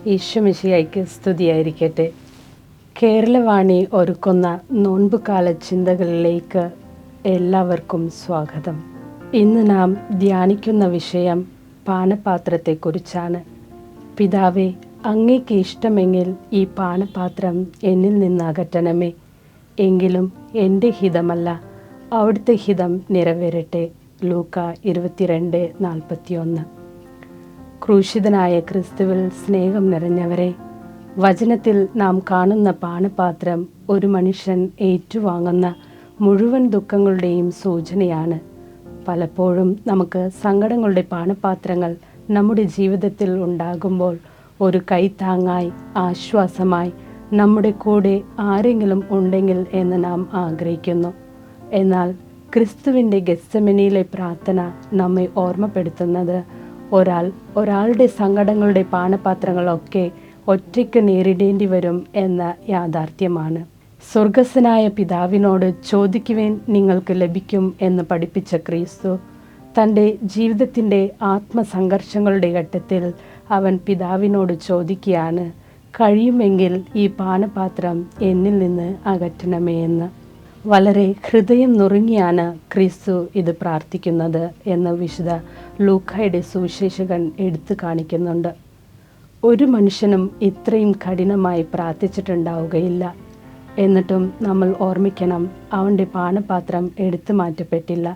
ഈശോമിശിഹായ്ക്ക് സ്തുതിയായിരിക്കട്ടെ. കേരളവാണി ഒരുക്കുന്ന നോൻപുകാല ചിന്തകളിലേക്ക് എല്ലാവർക്കും സ്വാഗതം. ഇന്ന് നാം ധ്യാനിക്കുന്ന വിഷയം പാനപാത്രത്തെക്കുറിച്ചാണ്. പിതാവേ, അങ്ങേക്ക് ഇഷ്ടമെങ്കിൽ ഈ പാനപാത്രം എന്നിൽ നിന്ന് അകറ്റണമേ. എങ്കിലും എൻ്റെ ഹിതമല്ല, അവിടുത്തെ ഹിതം നിറവേറട്ടെ. ലൂക്ക 22:41. ക്രൂശിതനായ ക്രിസ്തുവിൽ സ്നേഹം നിറഞ്ഞവരെ, വചനത്തിൽ നാം കാണുന്ന പാനപാത്രം ഒരു മനുഷ്യൻ ഏറ്റുവാങ്ങുന്ന മുഴുവൻ ദുഃഖങ്ങളുടെയും സൂചനയാണ്. പലപ്പോഴും നമുക്ക് സങ്കടങ്ങളുടെ പാനപാത്രങ്ങൾ നമ്മുടെ ജീവിതത്തിൽ ഉണ്ടാകുമ്പോൾ ഒരു കൈത്താങ്ങായി, ആശ്വാസമായി നമ്മുടെ കൂടെ ആരെങ്കിലും ഉണ്ടെങ്കിൽ എന്ന് നാം ആഗ്രഹിക്കുന്നു. എന്നാൽ ക്രിസ്തുവിൻ്റെ ഗെത്സമനിയിലെ പ്രാർത്ഥന നമ്മെ ഓർമ്മപ്പെടുത്തുന്നത് ഒരാളുടെ സങ്കടങ്ങളുടെ പാനപാത്രങ്ങളൊക്കെ ഒറ്റയ്ക്ക് നേരിടേണ്ടി വരും എന്ന യാഥാർത്ഥ്യമാണ്. സ്വർഗസ്ഥനായ പിതാവിനോട് ചോദിക്കുവേൻ നിങ്ങൾക്ക് ലഭിക്കും എന്ന് പഠിപ്പിച്ച ക്രിസ്തു തൻ്റെ ജീവിതത്തിൻ്റെ ആത്മസംഘർഷങ്ങളുടെ ഘട്ടത്തിൽ അവൻ പിതാവിനോട് ചോദിക്കുകയാണ്, കഴിയുമെങ്കിൽ ഈ പാനപാത്രം എന്നിൽ നിന്ന് അകറ്റണമേ എന്ന്. വളരെ ഹൃദയം നുറുങ്ങിയാണ് ക്രിസ്തു ഇത് പ്രാർത്ഥിക്കുന്നത് എന്ന് വിശുദ്ധ ലൂക്കായുടെ സുവിശേഷകൻ എടുത്തു കാണിക്കുന്നുണ്ട്. ഒരു മനുഷ്യനും ഇത്രയും കഠിനമായി പ്രാർത്ഥിച്ചിട്ടുണ്ടാവുകയില്ല. എന്നിട്ടും നമ്മൾ ഓർമ്മിക്കണം, അവൻ്റെ പാനപാത്രം എടുത്തു മാറ്റപ്പെട്ടില്ല.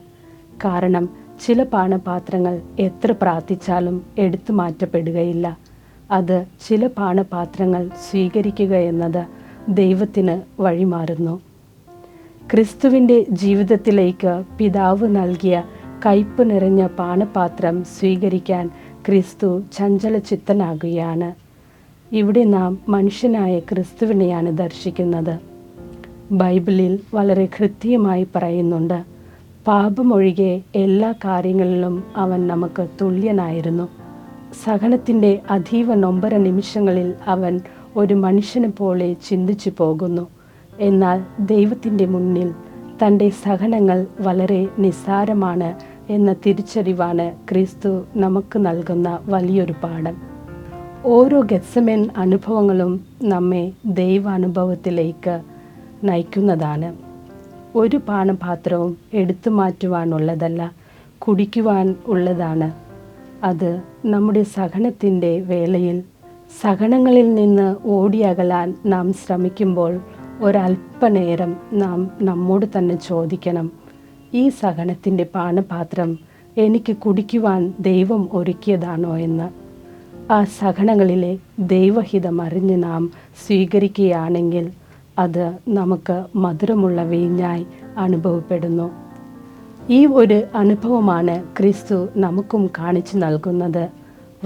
കാരണം ചില പാനപാത്രങ്ങൾ എത്ര പ്രാർത്ഥിച്ചാലും എടുത്തു മാറ്റപ്പെടുകയില്ല. അത് ചില പാനപാത്രങ്ങൾ സ്വീകരിക്കുക എന്നത് ദൈവത്തിന് വഴിമാറുന്നു. ക്രിസ്തുവിൻ്റെ ജീവിതത്തിലേക്ക് പിതാവ് നൽകിയ കയ്പ് നിറഞ്ഞ പാനപാത്രം സ്വീകരിക്കാൻ ക്രിസ്തു ചഞ്ചലചിത്തനാകുകയാണ്. ഇവിടെ നാം മനുഷ്യനായ ക്രിസ്തുവിനെയാണ് ദർശിക്കുന്നത്. ബൈബിളിൽ വളരെ കൃത്യമായി പറയുന്നുണ്ട്, പാപമൊഴികെ എല്ലാ കാര്യങ്ങളിലും അവൻ നമുക്ക് തുല്യനായിരുന്നു. സഹനത്തിൻ്റെ അതീവ നൊമ്പര നിമിഷങ്ങളിൽ അവൻ ഒരു മനുഷ്യനെ പോലെ ചിന്തിച്ചു പോകുന്നു. എന്നാൽ ദൈവത്തിൻ്റെ മുന്നിൽ തൻ്റെ സഹനങ്ങൾ വളരെ നിസ്സാരമാണ് എന്ന തിരിച്ചറിവാണ് ക്രിസ്തു നമുക്ക് നൽകുന്ന വലിയൊരു പാഠം. ഓരോ ഗെത്സമേൻ അനുഭവങ്ങളും നമ്മെ ദൈവാനുഭവത്തിലേക്ക് നയിക്കുന്നതാണ്. ഒരു പാനപാത്രവും എടുത്തു മാറ്റുവാനുള്ളതല്ല, കുടിക്കുവാൻ ഉള്ളതാണ്. അത് നമ്മുടെ സഹനത്തിൻ്റെ വേളയിൽ സഹനങ്ങളിൽ നിന്ന് ഓടിയകലാൻ നാം ശ്രമിക്കുമ്പോൾ ഒരല്പനേരം നാം നമ്മോട് തന്നെ ചോദിക്കണം, ഈ സഹനത്തിൻ്റെ പാനപാത്രം എനിക്ക് കുടിക്കുവാൻ ദൈവം ഒരുക്കിയതാണോ എന്ന്. ആ സഹനങ്ങളിലെ ദൈവഹിതം അറിഞ്ഞ് നാം സ്വീകരിക്കുകയാണെങ്കിൽ അത് നമുക്ക് മധുരമുള്ള വീഞ്ഞായി അനുഭവപ്പെടുന്നു. ഈ ഒരു അനുഭവമാണ് ക്രിസ്തു നമുക്കും കാണിച്ചു നൽകുന്നത്.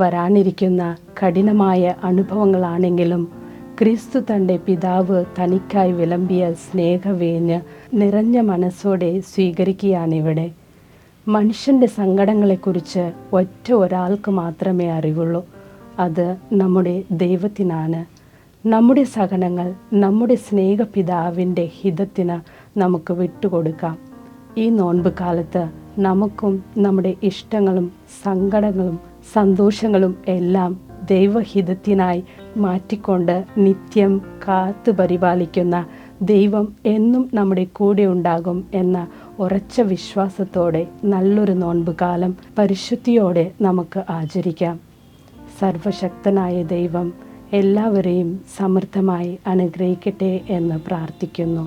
വരാനിരിക്കുന്ന കഠിനമായ അനുഭവങ്ങളാണെങ്കിലും ക്രിസ്തു തൻ്റെ പിതാവ് തനിക്കായി വിളമ്പിയ സ്നേഹവീഞ്ഞ് നിറഞ്ഞ മനസ്സോടെ സ്വീകരിക്കുകയാണിവിടെ. മനുഷ്യൻ്റെ സങ്കടങ്ങളെക്കുറിച്ച് ഒരാൾക്ക് മാത്രമേ അറിവുള്ളൂ. അത് നമ്മുടെ ദൈവത്തിനാണ്. നമ്മുടെ സഹനങ്ങൾ നമ്മുടെ സ്നേഹപിതാവിൻ്റെ ഹിതത്തിന് നമുക്ക് വിട്ടുകൊടുക്കാം. ഈ നോൻപ് കാലത്ത് നമുക്കും നമ്മുടെ ഇഷ്ടങ്ങളും സങ്കടങ്ങളും സന്തോഷങ്ങളും എല്ലാം ദൈവഹിതത്തിനായി മാറ്റിക്കൊണ്ട് നിത്യം കാത്തു പരിപാലിക്കുന്ന ദൈവം എന്നും നമ്മുടെ കൂടെ ഉണ്ടാകും എന്ന ഉറച്ച വിശ്വാസത്തോടെ നല്ലൊരു നോൻപുകാലം പരിശുദ്ധിയോടെ നമുക്ക് ആചരിക്കാം. സർവശക്തനായ ദൈവം എല്ലാവരെയും സമൃദ്ധമായി അനുഗ്രഹിക്കട്ടെ എന്ന് പ്രാർത്ഥിക്കുന്നു.